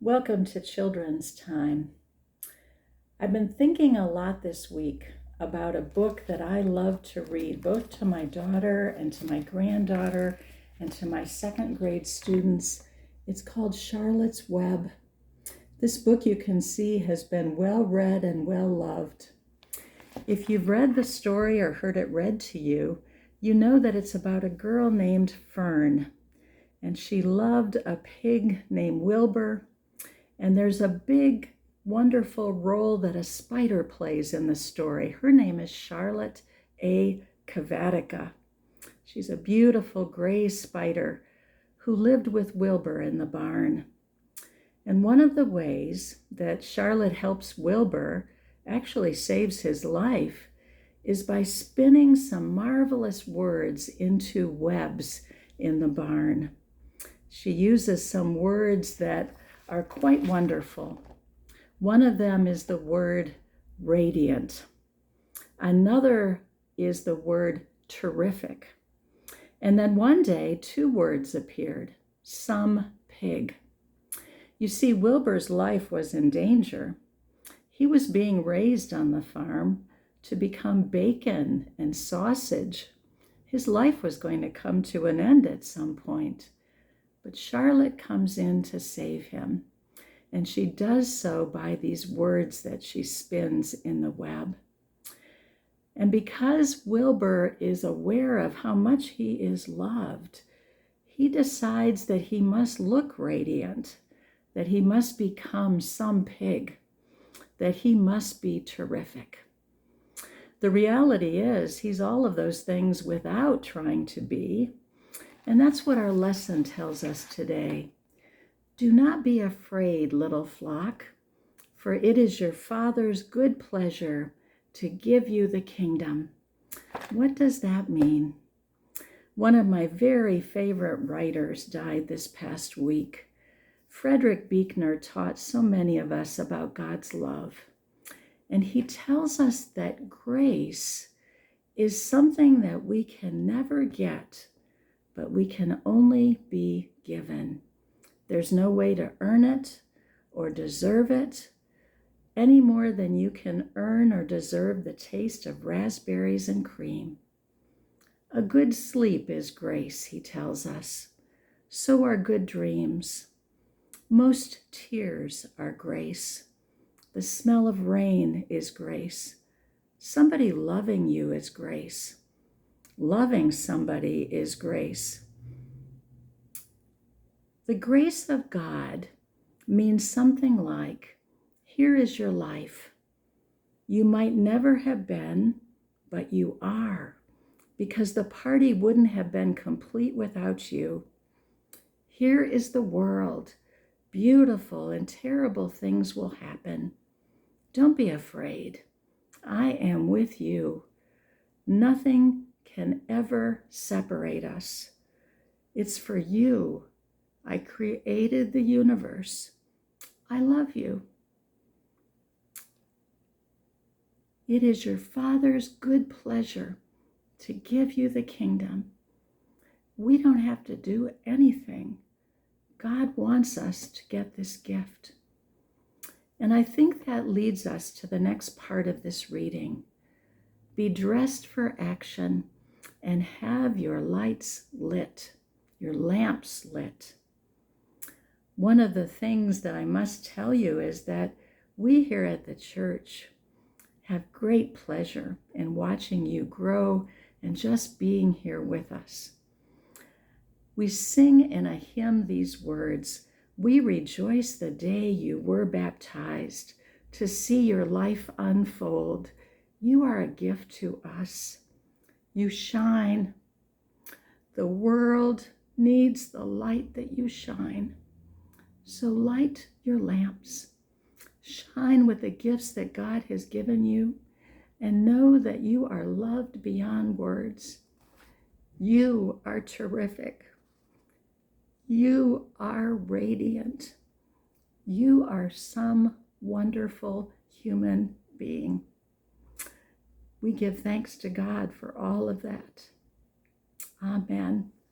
Welcome to Children's Time. I've been thinking a lot this week about a book that I love to read, both to my daughter and to my granddaughter and to my second grade students. It's called Charlotte's Web. This book, you can see, has been well read and well loved. If you've read the story or heard it read to you, you know that it's about a girl named Fern, and she loved a pig named Wilbur. And there's a big, wonderful role that a spider plays in the story. Her name is Charlotte A. Kavatica. She's a beautiful gray spider who lived with Wilbur in the barn. And one of the ways that Charlotte helps Wilbur, actually saves his life, is by spinning some marvelous words into webs in the barn. She uses some words that are quite wonderful. One of them is the word radiant. Another is the word terrific. And then one day, two words appeared: some pig. You see, Wilbur's life was in danger. He was being raised on the farm to become bacon and sausage. His life was going to come to an end at some point. But Charlotte comes in to save him, and she does so by these words that she spins in the web. And because Wilbur is aware of how much he is loved, he decides that he must look radiant, that he must become some pig, that he must be terrific. The reality is he's all of those things without trying to be. And that's what our lesson tells us today. Do not be afraid, little flock, for it is your Father's good pleasure to give you the kingdom. What does that mean? One of my very favorite writers died this past week. Frederick Buechner taught so many of us about God's love. And he tells us that grace is something that we can never get, but we can only be given. There's no way to earn it or deserve it any more than you can earn or deserve the taste of raspberries and cream. A good sleep is grace, he tells us. So are good dreams. Most tears are grace. The smell of rain is grace. Somebody loving you is grace. Loving somebody is grace. The grace of God means something like, here is your life. You might never have been, but you are, because the party wouldn't have been complete without you. Here is the world. Beautiful and terrible things will happen. Don't be afraid. I am with you. Nothing can ever separate us. It's for you. I created the universe. I love you. It is your Father's good pleasure to give you the kingdom. We don't have to do anything. God wants us to get this gift. And I think that leads us to the next part of this reading. Be dressed for action and have your lights lit, your lamps lit. One of the things that I must tell you is that we here at the church have great pleasure in watching you grow and just being here with us. We sing in a hymn these words: we rejoice the day you were baptized to see your life unfold. You are a gift to us. You shine. The world needs the light that you shine. So light your lamps. Shine with the gifts that God has given you, and know that you are loved beyond words. You are terrific. You are radiant. You are some wonderful human being. We give thanks to God for all of that. Amen.